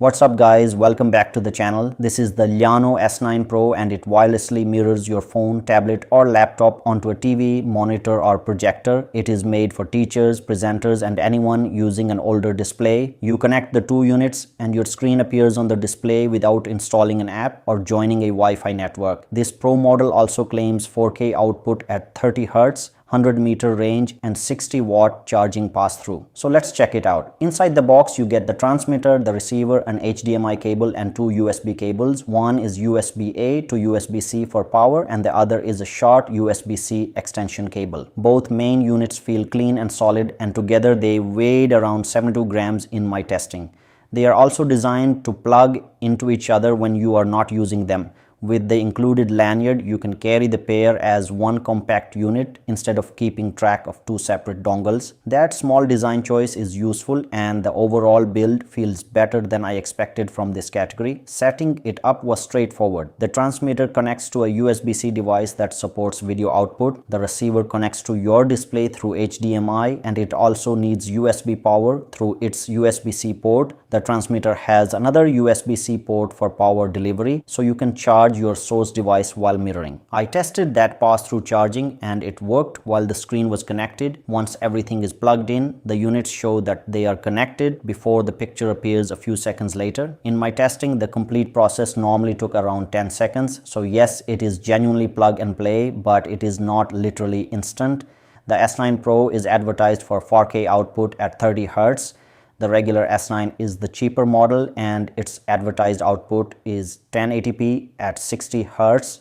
What's up guys, welcome back to the channel. This is the Llano S9 Pro and it wirelessly mirrors your phone, tablet or laptop onto a TV, monitor or projector. It is made for teachers, presenters and anyone using an older display. You connect the two units and your screen appears on the display without installing an app or joining a Wi-Fi network. This Pro model also claims 4K output at 30 Hz, 100-meter range and 60-watt charging pass-through. So let's check it out. Inside the box you get the transmitter, the receiver, an HDMI cable and two USB cables. One is USB-A to USB-C for power and the other is a short USB-C extension cable. Both main units feel clean and solid and together they weighed around 72 grams in my testing. They are also designed to plug into each other when you are not using them. With the included lanyard, you can carry the pair as one compact unit instead of keeping track of two separate dongles. That small design choice is useful and the overall build feels better than I expected from this category. Setting it up was straightforward. The transmitter connects to a USB-C device that supports video output. The receiver connects to your display through HDMI and it also needs USB power through its USB-C port. The transmitter has another USB-C port for power delivery, so you can charge your source device while mirroring. I tested that pass-through charging and it worked while the screen was connected. Once everything is plugged in, the units show that they are connected before the picture appears a few seconds later. In my testing, the complete process normally took around 10 seconds. So yes, it is genuinely plug and play, but it is not literally instant. The S9 Pro is advertised for 4K output at 30 Hz. The regular S9 is the cheaper model and its advertised output is 1080p at 60 Hz.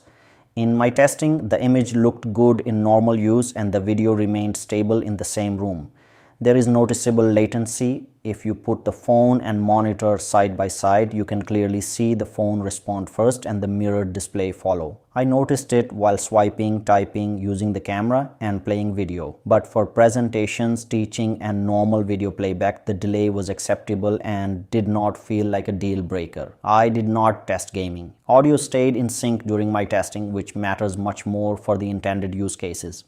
In my testing, the image looked good in normal use and the video remained stable in the same room. There is noticeable latency. If you put the phone and monitor side by side, you can clearly see the phone respond first and the mirrored display follow. I noticed it while swiping, typing, using the camera and playing video. But for presentations, teaching and normal video playback, the delay was acceptable and did not feel like a deal breaker. I did not test gaming. Audio stayed in sync during my testing, which matters much more for the intended use cases.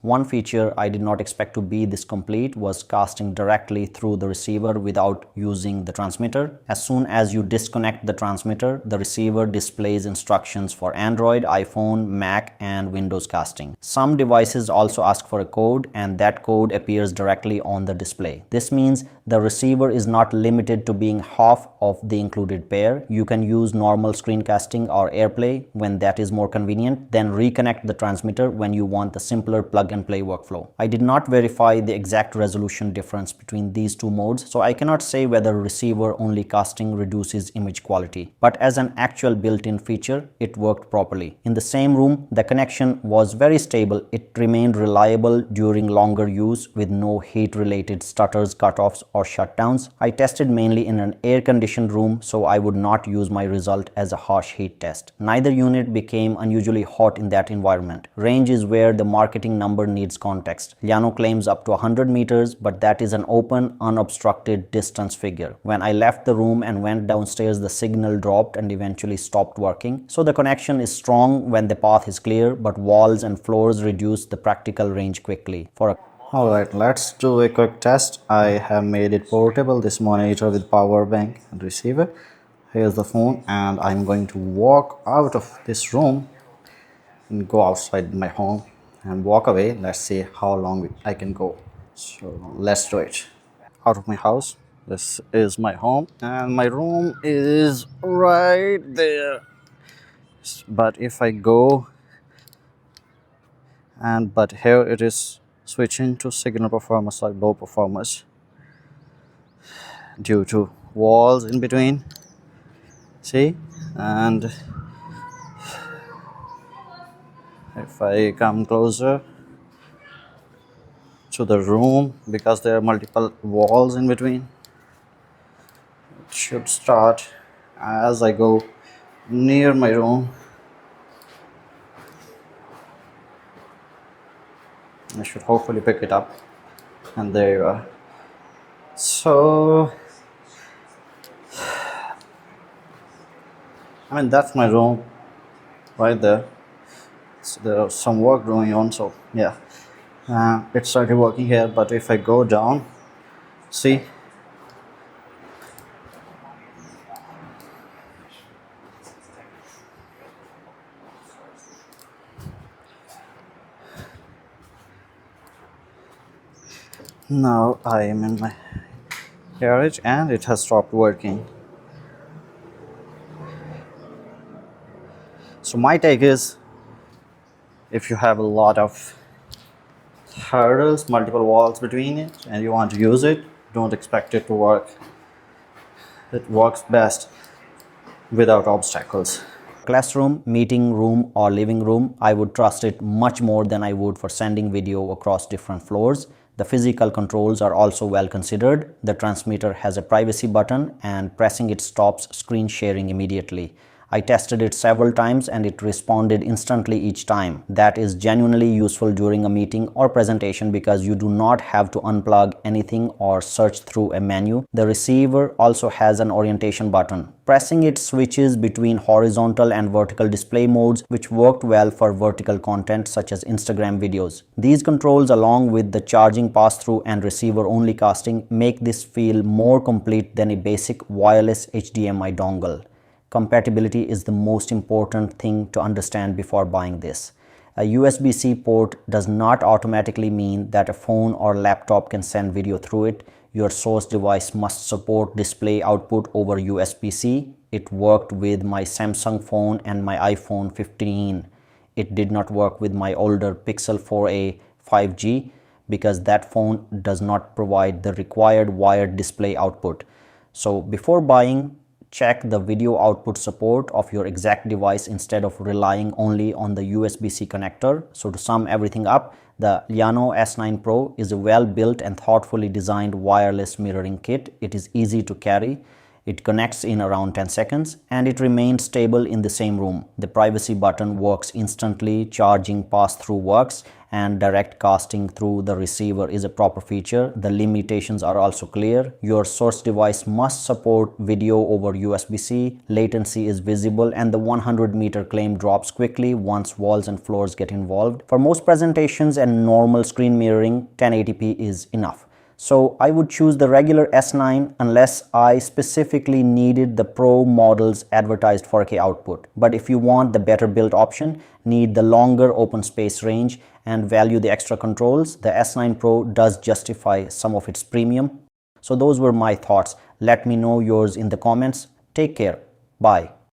One feature I did not expect to be this complete was casting directly through the receiver without using the transmitter. As soon as you disconnect the transmitter, the receiver displays instructions for Android, iPhone, Mac and Windows casting. Some devices also ask for a code and that code appears directly on the display. This means the receiver is not limited to being half of the included pair. You can use normal screencasting or AirPlay when that is more convenient, then reconnect the transmitter when you want the simpler plug and play workflow. I did not verify the exact resolution difference between these two modes, so I cannot say whether receiver only casting reduces image quality. But as an actual built-in feature, it worked properly. In the same room, the connection was very stable. It remained reliable during longer use with no heat-related stutters, cutoffs or shutdowns. I tested mainly in an air-conditioned room, so I would not use my result as a harsh heat test. Neither unit became unusually hot in that environment. Range is where the marketing number needs context. Llano claims up to 100 meters, but that is an open, unobstructed distance figure. When I left the room and went downstairs, the signal dropped and eventually stopped working. So the connection is strong when the path is clear, but walls and floors reduce the practical range quickly. Alright, let's do a quick test. I have made it portable, this monitor with power bank and receiver. Here's the phone and I'm going to walk out of this room and go outside my home and walk away. Let's see how long I can go. So let's do it. Out of my house. This is my home and my room is right there. But if I go but here it is switching to signal performance or low performance due to walls in between, see. And if I come closer to the room, because there are multiple walls in between, it should start. As I go near my room, I should hopefully pick it up, and there you are. So I mean, that's my room right there. So there's some work going on, so yeah. and it started working here. But if I go down, see, now I am in my garage and it has stopped working. So my take is, if you have a lot of hurdles, multiple walls between it, and you want to use it, don't expect it to work. It works best without obstacles. Classroom, meeting room, or living room, I would trust it much more than I would for sending video across different floors. The physical controls are also well considered. The transmitter has a privacy button and pressing it stops screen sharing immediately. I tested it several times and it responded instantly each time. That is genuinely useful during a meeting or presentation because you do not have to unplug anything or search through a menu. The receiver also has an orientation button. Pressing it switches between horizontal and vertical display modes, which worked well for vertical content such as Instagram videos. These controls, along with the charging pass-through and receiver-only casting, make this feel more complete than a basic wireless HDMI dongle. Compatibility is the most important thing to understand before buying this. A USB-C port does not automatically mean that a phone or laptop can send video through it. Your source device must support display output over USB-C. It worked with my Samsung phone and my iPhone 15. It did not work with my older Pixel 4a 5G because that phone does not provide the required wired display output. So before buying, check the video output support of your exact device instead of relying only on the USB-C connector. So to sum everything up, the Llano S9 Pro is a well-built and thoughtfully designed wireless mirroring kit. It is easy to carry. It connects in around 10 seconds and it remains stable in the same room. The privacy button works instantly, charging pass-through works, and direct casting through the receiver is a proper feature. The limitations are also clear. Your source device must support video over USB-C, latency is visible, and the 100-meter claim drops quickly once walls and floors get involved. For most presentations and normal screen mirroring, 1080p is enough. So I would choose the regular S9 unless I specifically needed the Pro models advertised 4K output. But if you want the better built option, need the longer open space range, and value the extra controls, the S9 Pro does justify some of its premium. So those were my thoughts. Let me know yours in the comments. Take care. Bye.